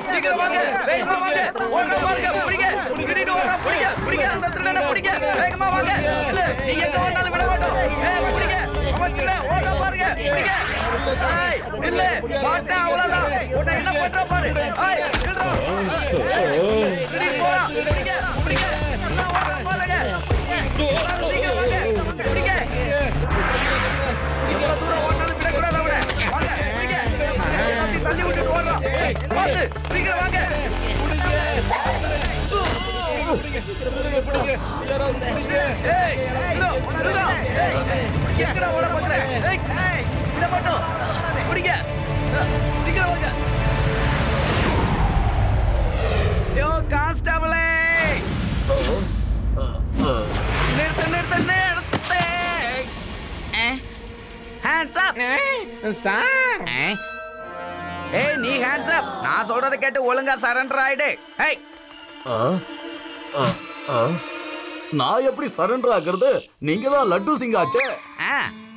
சீக்கிரம் வாங்க, வேகமா வாங்க, ஓடுற பாருங்க, பிடிங்க, கிடிட்டு ஓடுற, பிடிங்க, பிடிங்க, அந்த திருடனை பிடிங்க, வேகமா வாங்க, இல்ல நீங்க எங்க ஓடினாலும் விட மாட்டோம், பிடிங்க, அவன் திருடன் ஓடுற பாருங்க, பிடிங்க, இல்ல மாட்டா அவ்வளவுதான், உன்னை என்ன பண்ற பாரு, இல்லடா, கிடிட்டு போறா, பிடிங்க, பிடிங்க, ஓடுற பாருங்க, சீக்கிரம் வாங்க, பிடிங்க, இவ்வளவு தூரம் ஓடினாலும் விடக்கூடாது அவனை, வாங்க, பிடிங்க, தள்ளி விட்டுட்டு ஓடுறான், வாங்க, சீக்கிரம் வாங்க, சீக்கிரம் வாங்க. கான்ஸ்டபிளே, நிறுத்து நிறுத்து நிறுத்து. Hands up sir. ஏய் நீ ஹேண்ட்ஸ் அப். நான் சொல்றதை கேட்டு ஒழுங்கா சரண்டர் ஆயிடு. ஏய் நான் எப்படி சரண்டர் ஆகுறது? நீங்க தான் லட்டு சிங் ஆச்சே.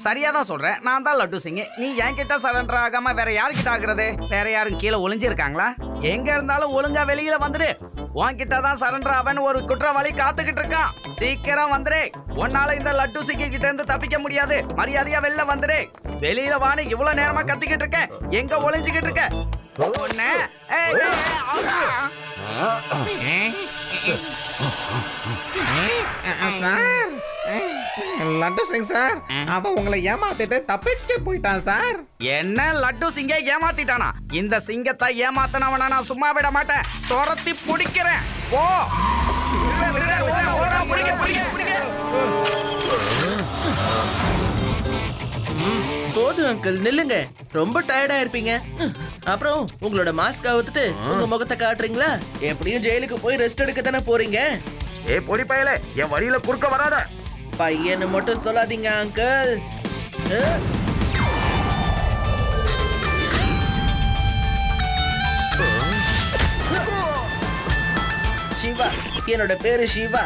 சரியா தான் சொல்றேன், நான் தான் லட்டு சிங். நீ என்கிட்ட சரண்டர் ஆகாம வேற யார்கிட்ட ஆகுறது? வேற யாரும் கீழே ஒளிஞ்சிருக்காங்களா? எங்க இருந்தாலும் ஒழுங்கா வெளியில வந்துடு. உன்கிட்ட தான் சரண்டர் ஆவன்னு ஒரு குற்றவாளி காத்துக்கிட்டு இருக்கான். சீக்கிரம் வந்துடு. உன்னால இந்த லட்டு சிங் கிட்ட இருந்து தப்பிக்க முடியாது. மரியாதையா வெளில வந்துடு. வெளியில வான்னு இவ்வளவு நேரமா கத்திக்கிட்டு இருக்க. எங்க ஒளிஞ்சுக்கிட்டு இருக்க? சார், லட்டு சிங் சார், அவன் உங்களை ஏமாத்திட்டு தப்பிச்சு போயிட்டான் சார். என்ன லட்டு சிங்க ஏமாத்திட்டானா? இந்த சிங்கத்தை ஏமாத்தினவன நான் சும்மா விட மாட்டேன். துரத்தி பிடிக்கிறேன். போ. போதும் அங்கிள், நில்லுங்க. ரொம்ப டயர்டா இருப்பீங்க. அப்புறம் உங்களோட மாஸ்க் அவுத்துட்டு உங்க முகத்தை காட்டுறீங்களா? எப்படியும் ஜெயிலுக்கு போய் ரெஸ்ட் எடுக்க தானே போறீங்க. பொடி பயலே, என் வழியில குறுக்க வராத. பையன்னு மட்டும் சொல்லாதீங்க அங்கிள். சிவா, என்னோட பேரு சிவா.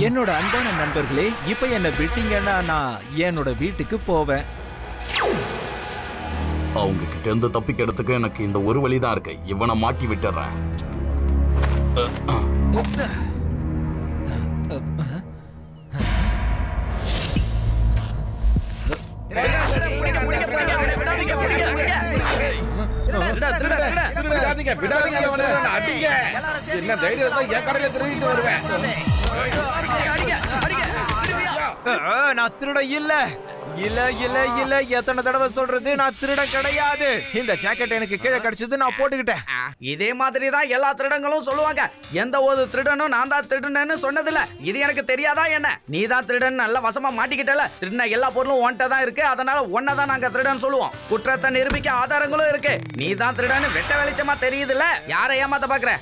என்னோட அன்பான நண்பர்களே, இப்ப என்ன விட்டீங்கன்னா நான் என்னோட வீட்டுக்கு போவேன். அவங்க கிட்ட இருந்து தப்பிக்கிறதுக்கு எனக்கு இந்த ஒரு வழிதான் இருக்கு. இவனை மாட்டி விட்டுறேன். என்ன தைரியம் என் கடையில திருடிட்டு வருவேன். நான் திருட இல்ல இல்ல இல்ல இல்ல. எத்தனை தடவை சொல்றது, நான் திருட கிடையாது. இந்த ஜாக்கெட் எனக்கு கீழே கிடைச்சது, நான் போட்டுக்கிட்டேன். இதே மாதிரி தான் எல்லா திருடங்களும் சொல்லுவாங்க. எந்த ஒரு திருடனும் நான் தான் திருடனேன்னு சொன்னதில்ல. இது எனக்கு தெரியாதா என்ன? நீ தான் திருடன் நல்ல வசமா மாட்டிக்கிட்டல. திருடின எல்லா பொருளும் உன்கிட்ட தான் இருக்கு. அதனால ஒன்னதான் நாங்க திருடன் சொல்லுவோம். குற்றத்தை நிரூபிக்க ஆதாரங்களும் இருக்கு. நீ தான் திருடன் வெட்ட வெளிச்சமா தெரியுதுல்ல. யாரை ஏமாத்த பாக்குற?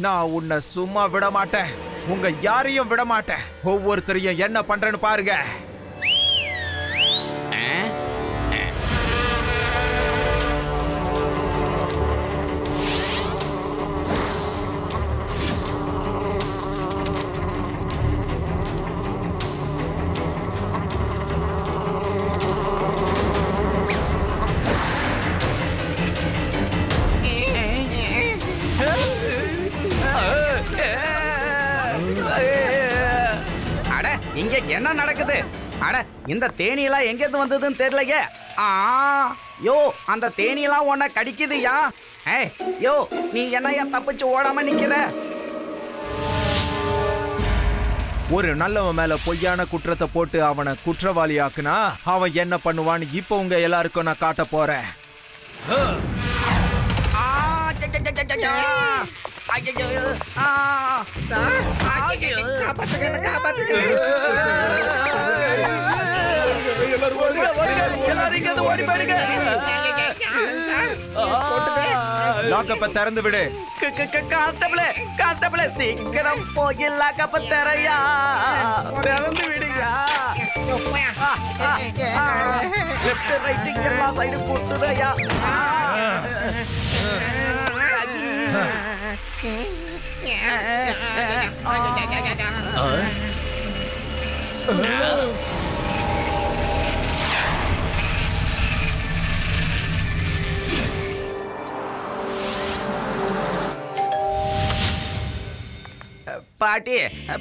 நான் உன்னை சும்மா விட மாட்டேன். உங்க யாரையும் விட மாட்டேன். ஒவ்வொருத்தரையும் என்ன பண்றேன்னு பாருங்க. இங்க என்ன நடக்குது? அட, இந்த தேனியெல்லாம் எங்க இருந்து வந்ததுன்னு தெரியலையே. யோ, அந்த தேனியெல்லாம் உன்னை கடிக்குதுயா. யோ, நீ என்ன தப்பிச்சு ஓடாம நிக்கிற? ஒரு நல்லவன் மேல பொய்யான குற்றத்தை போட்டு அவனை குற்றவாளி ஆக்குனா அவன் என்ன பண்ணுவான்னு இப்ப உங்க எல்லாருக்கும் நான் காட்ட போறேன். ஐயோ சார் காப்பாத்துங்க என்ன காப்பாத்துங்க எல்லாரும் இங்க இருந்து ஓடி போயிடுங்க. லாக்கப்ப திறந்து விடு. கான்ஸ்டபிள் சீக்கிரம் போய் லாக்கப்ப திறயா, திறந்து விடுயா. லெஃப்ட் ரைட் எல்லா சைடு போட்டுதையா.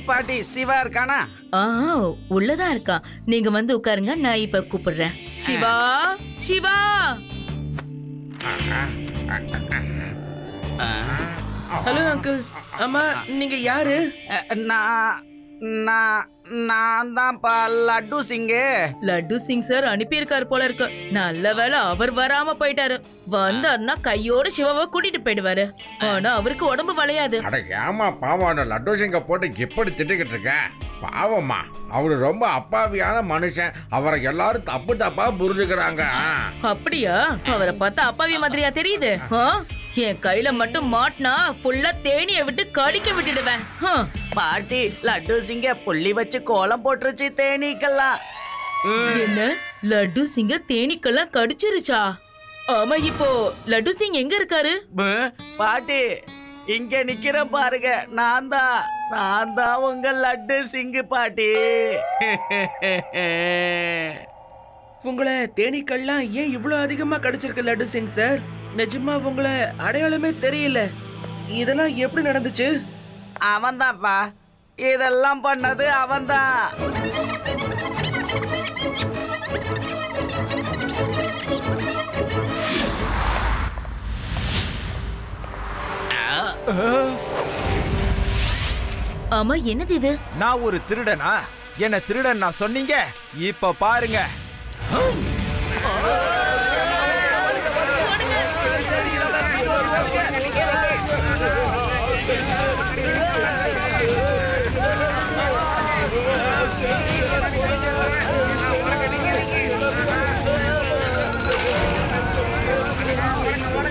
பாட்டி சிவா இருக்கானா? உள்ளதான் இருக்கான். நீங்க வந்து உட்காருங்க, நான் இப்ப கூப்பிடுறேன். சிவா சிவா. Hello uncle. அம்மா நீங்க யாரு? நான் தான்ப்பா லட்டு சிங்கு. லட்டு சிங் சார் அனுப்பியிருக்காரு போல இருக்கு. நல்ல வேளை அவர் வராம போயிட்டாரு. வந்தாருன்னா கையோட சிவாவை கூட்டிட்டு போயிடுவாரு. ஆனா அவருக்கு உடம்பு வளையாது. அட ஏமா பாவம், லட்டு சிங்க போட்டு எப்படி திட்டுக்கிட்டு இருக்க? பாவம்மா, அவரு ரொம்ப அப்பாவியான மனுஷன். அவரை எல்லாரும் தப்பு தப்பா புரிஞ்சுக்கிறாங்க. அப்படியா? அவரை பார்த்தா அப்பாவி மாதிரியா தெரியுது? என் கையில மட்டும் மாட்டினா ஃபுல்லா தேனியை விட்டு கடிக்க விட்டுடுவேன். பாட்டி லட்டு சிங்க புள்ளி வச்சு கோலம் போட்டுருச்சு தேனீக்கெல்லாம். என்ன? லட்டு சிங்க தேனீக்கெல்லாம் கடிச்சிருச்சா? ஆமா, இப்போ லட்டு சிங் எங்க இருக்காரு? பாட்டி இங்க நிக்கிறேன் பாருங்க. நான் தான் உங்க லட்டு சிங்கு பாட்டி. உங்களை தேனீக்கள்லாம் ஏன் இவ்வளவு அதிகமா கடிச்சிருக்கு லட்டு சிங் சார்? நிஜமா உங்களை அடையாளமே தெரியல. இதெல்லாம் எப்படி நடந்துச்சு? அவன்தான்ப்பா, இதெல்லாம் பண்ணது அவன்தான். ஆமா, என்னது இது? நான் ஒரு திருடனா? என்ன திருடன் நான் சொன்னீங்க? இப்ப பாருங்க.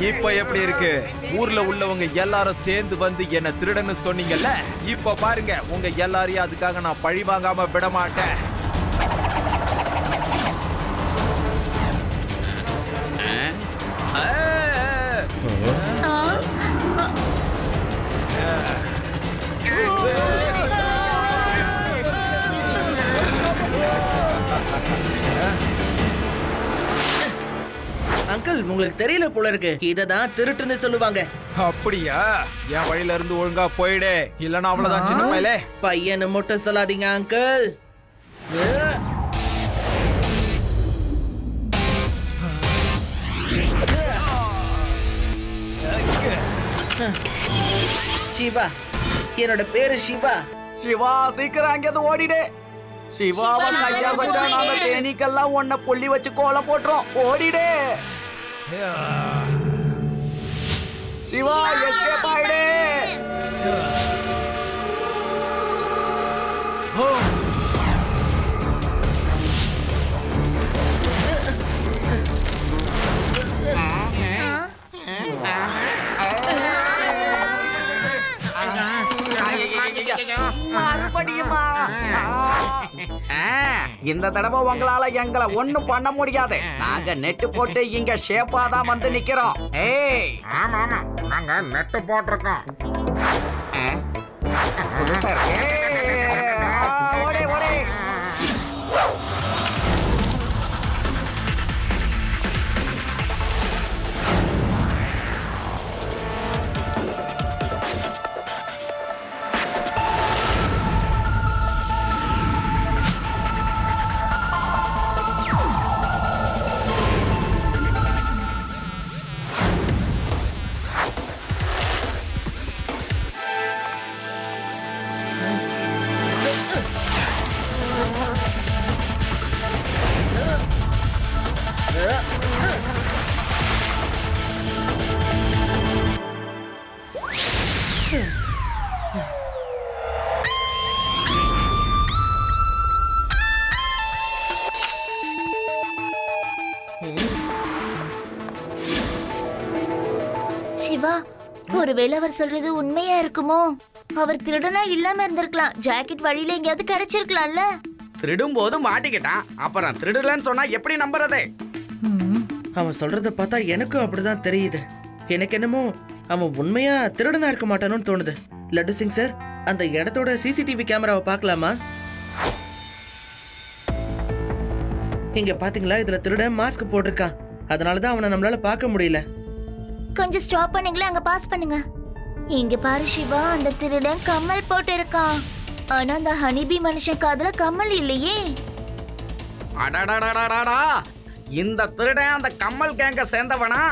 இப்ப எப்படி இருக்கு? ஊர்ல உள்ளவங்க எல்லாரும் சேர்ந்து வந்து என்ன திருடன்னு சொன்னீங்கல்ல, இப்ப பாருங்க உங்க எல்லாரையும் அதுக்காக நான் பழி வாங்காம விட மாட்டேன். அங்கிள், உங்களுக்கு தெரியல போல இருக்கு. இததான் திருட்டுன்னு சொல்லுவாங்க. அப்படியா? என் வழியில இருந்து ஒழுங்கா போயிடு, இல்லன்னா அவ்வளவுதான் சின்ன பையலே. பையனை மட்டும் சொல்லாதீங்க அங்கிள். சிவா, என்னோட பேரு சிவா. சிவா சீக்கிரம் அங்கேருந்து ஓடிடு. சிவாவை கையா வச்சா நாங்க தேனீக்கெல்லாம் உன்னை புள்ளி வச்சு கோலம் போட்டுறோம். ஓடிடு சிவா, எஸ்கேப் ஆயிடு. மறுபடியுமா? இந்த தடவை உங்களால எங்களை ஒண்ணும் பண்ண முடியாது. நாங்க நெட்டு போட்டு இங்க ஷேப்பா தான் வந்து நிக்கிறோம். ஏய், ஆமா ஆமா, நாங்க நெட்டு போட்டிருக்கோம். ஓடே ஓடே. ஒருவேளை அவர் சொல்றது உண்மையா இருக்குமோ? அவர் திருடனா இல்லாம இருந்திருக்கலாம். ஜாக்கெட் வழியில எங்கேயாவது கிடைச்சிருக்கலாம்ல. திருடும் போது மாட்டிக்கிட்டான், அப்புறம் திருடலன்னு சொன்னா எப்படி நம்புறதே? அவன் சொல்றத பார்த்தா எனக்கும் அப்படிதான் தெரியுது. எனக்கு என்னமோ அவன் உண்மையா திருடனா இருக்க மாட்டானோன்னு தோணுது. லட்டு சிங் சார், அந்த இடத்தோட சிசிடிவி கேமராவை பார்க்கலாமா? இங்க பாத்தீங்களா, இதுல திருடன் மாஸ்க் போட்டிருக்கான். அதனாலதான் அவனை நம்மளால பார்க்க முடியல. கொஞ்சம் ஸ்டாப் பண்ணீங்களா? அங்க பாஸ் பண்ணுங்க. இங்க பாரு சிவா, அந்த திருடன் கம்மல் போட்டு இருக்கான். ஆனா அந்த ஹனிபி மனுஷன் காதுல கம்மல் இல்லையே. அடடடடடடா, இந்த திருடன் அந்த கம்மல் கேங்க சேர்ந்தவனா?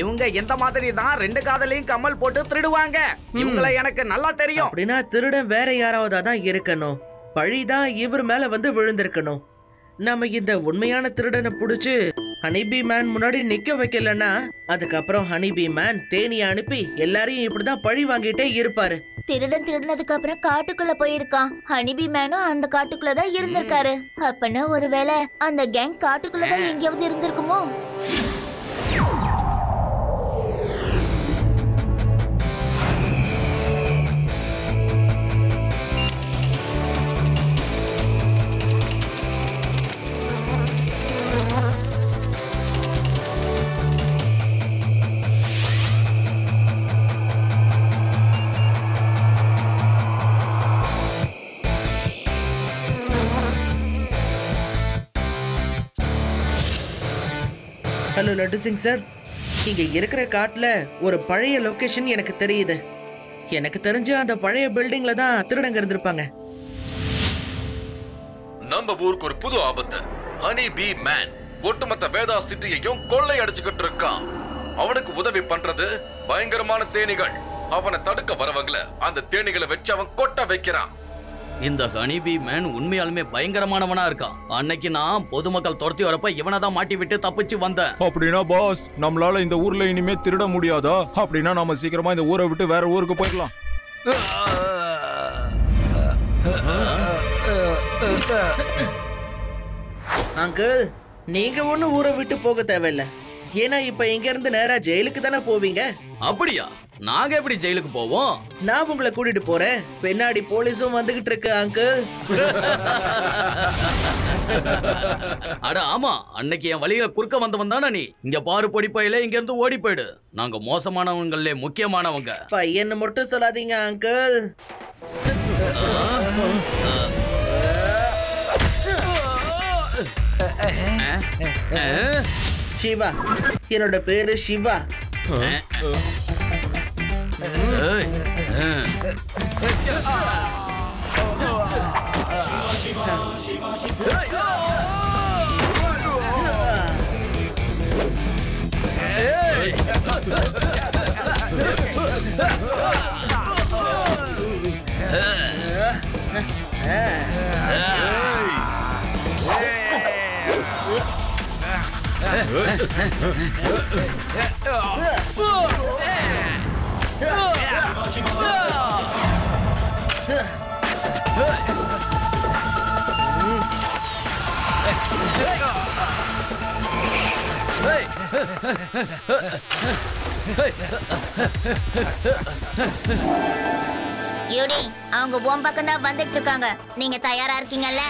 இவங்க எந்த மாதிரி தான் 2 காதலையும் கம்மல் போட்டு திருடுவாங்க. இவங்களை எனக்கு நல்லா தெரியும். அப்படின்னா திருடன் வேற யாராவதா தான் இருக்கணும். பழிதான் இவர் மேல வந்து விழுந்திருக்கணும். நம்ம இந்த உண்மையான திருடனை புடிச்சு ஹனிபி மேன் முன்னாடி நிக்க வைக்கலன்னா அதுக்கப்புறம் ஹனிபி மேன் தேனியை அனுப்பி எல்லாரையும் இப்படிதான் பழி வாங்கிட்டே இருப்பாரு. திருடன் திருடினதுக்கு அப்புறம் காட்டுக்குள்ள போயிருக்கான். ஹனிபி மேனும் அந்த காட்டுக்குள்ளதான் இருந்திருக்காரு. அப்பனா ஒருவேளை அந்த கேங் காட்டுக்குள்ளதான் எங்கேயாவது இருந்திருக்குமோ? ஹலோ லட்டு சிங் சார், இங்க இருக்கிற காட்டுல ஒரு பழைய லொகேஷன் எனக்கு தெரியுது. எனக்கு தெரிஞ்ச அந்த பழைய பில்டிங்ல தான் திருடங்க இருந்திருப்பாங்க. நம்ம ஊருக்கு ஒரு புது ஆபத்து. ஹனிபி மேன் ஒட்டுமொத்த வேதா சிட்டியையும் கொள்ளை அடிச்சுக்கிட்டு இருக்கான். அவனுக்கு உதவி பண்றது பயங்கரமான தேனிகள். அவனை தடுக்க வரவங்கள அந்த தேனிகளை வச்சு அவன் கொட்ட வைக்கிறான். இந்த ஹனிபி மேன் உண்மையாலுமே பயங்கரமானவனா இருக்கான். அன்னைக்கு நான் பொதுமக்கள் துரத்தி வரப்ப இவனை தான் மாட்டி விட்டு தப்பிச்சு வந்தேன். அப்படின்னா பாஸ், நம்மளால இந்த ஊர்ல இனிமே திருட முடியாதா? அப்படின்னா நாம சீக்கிரமா இந்த ஊரை விட்டு வேற ஊருக்கு போயிடலாம். அங்கிள், நீங்க ஒன்னும் ஊரை விட்டு போக தேவையில்ல. ஏன்னா இப்ப இங்க இருந்து நேரா ஜெயிலுக்கு தானே போவீங்க. அப்படியா? நாங்க எப்படி ஜெயிலுக்கு போவோம்? நான் உங்களை கூட்டிட்டு போறேன். பின்னாடி போலீஸும் வந்துகிட்டு இருக்கு அங்கிள். அட ஆமா, அன்னைக்கு என் வழியில குறுக்க வந்தவன் தானே நீ. இங்க பாரு பொடிப்பையில இங்க இருந்து ஓடி போயிடு. நாங்க மோசமானவங்களே முக்கியமானவங்க. பையன்னு மட்டும் சொல்லாதீங்க அங்கிள். சிவா, என்னோட பேரு சிவா. யூடி, அவங்க உன் பக்கம் தான் வந்துட்டு இருக்காங்க. நீங்க தயாரா இருக்கீங்கல்ல?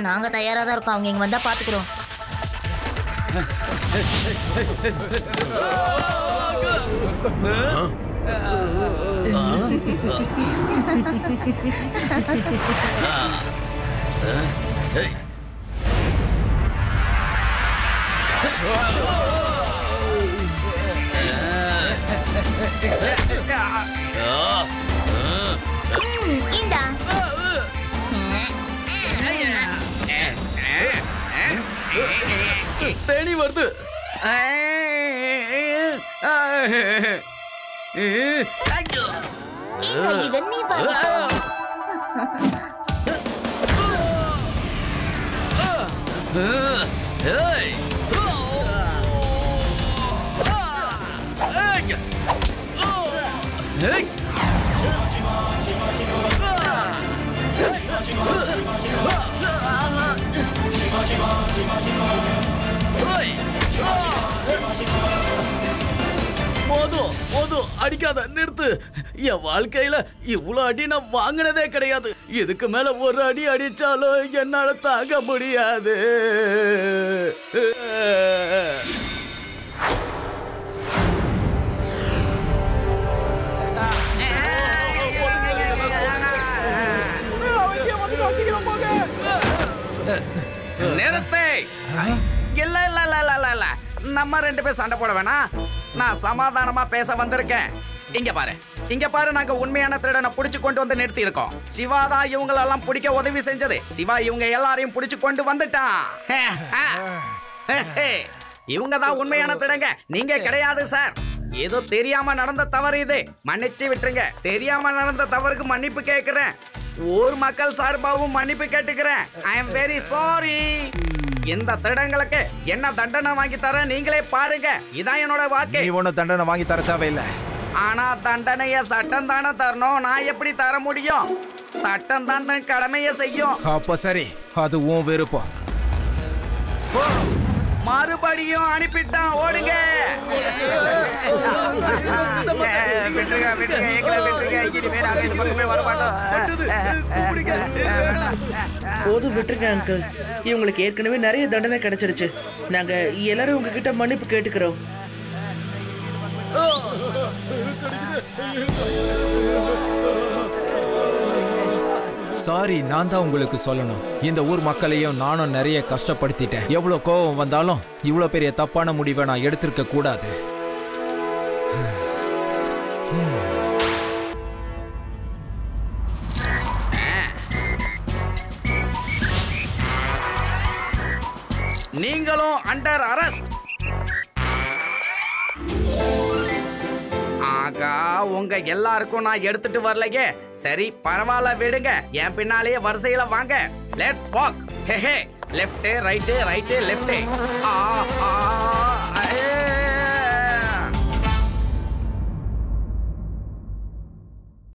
நாங்க தயாரா தான் இருக்கோம். அவங்க இங்க வந்தா பாத்துக்கிறோம். இந்தா தேனி வருது. இதை நீ பாரு. போதும் போதும், அடிக்காத, நிறுத்து. என் வாழ்க்கையில இவ்வளவு அடி நான் வாங்கினதே கிடையாது. இதுக்கு மேல ஒரு அடி அடிச்சாலும் என்னால தாங்க முடியாது. நிறுத்து. இல்ல இல்ல இல்ல இல்ல இல்ல, நம்ம 2 பேர் சண்டை போட வேணாம். நான் சமாதானமா பேச வந்திருக்கேன். இங்க பாரு, இங்க பாரு, நாங்க உண்மையான திருடனை புடிச்சு கொண்டு வந்து நிறுத்தி இருக்கோம். சிவா தான் இவங்களெல்லாம் பிடிக்க உதவி செஞ்சது. சிவா இவங்க எல்லாரையும் புடிச்சு கொண்டு வந்துட்டான். இவங்க தான் உண்மையான திருடங்க, நீங்க கிடையாது சார். ஏதோ தெரியாம நடந்த தவறு இது, மன்னிச்சு விட்டுருங்க. தெரியாம நடந்த தவறுக்கு மன்னிப்பு கேட்கிறேன். ஊர் மக்கள் சார்பாகவும் மன்னிப்பு கேட்டுக்கிறேன். I am very sorry. இந்த திருடங்களுக்கு என்ன தண்டனை வாங்கி தர நீங்களே பாருங்க. இதான் என்னோட வாக்கு. நீ ஒன்னும் தண்டனை வாங்கி தர தேவையில்லை. ஆனா தண்டனைய சட்டம் தானே தரணும். நான் எப்படி தர முடியும்? சட்டம் தான் தன் கடமையை செய்யும். அப்ப சரி, அது உன் விருப்பம். மறுபடியும் அனுப்பிட்டான், ஓடுங்க. போதும் விட்டுருங்க அங்கிள். இவங்களுக்கு ஏற்கனவே நிறைய தண்டனை கிடைச்சிருச்சு. நாங்க எல்லாரும் உங்ககிட்ட மன்னிப்பு கேட்டுக்கிறோம். சாரி, நான் தான் உங்களுக்கு சொல்லணும். இந்த ஊர் மக்களையும் நானும் நிறைய கஷ்டப்படுத்திட்டேன். எவ்வளவு கோபம் வந்தாலும் இவ்வளவு பெரிய தப்பான முடிவை நான் எடுத்திருக்க கூடாது. நீங்களும் அண்டர் அரெஸ்ட். ஆகா, உங்க எல்லாருக்கும் நான் எடுத்துட்டு வரலையே. சரி பரவாயில்ல, விடுங்க. என் பின்னாலேயே வரிசையில வாங்க. Let's walk. Hey hey, left right right left. ஆ ஆ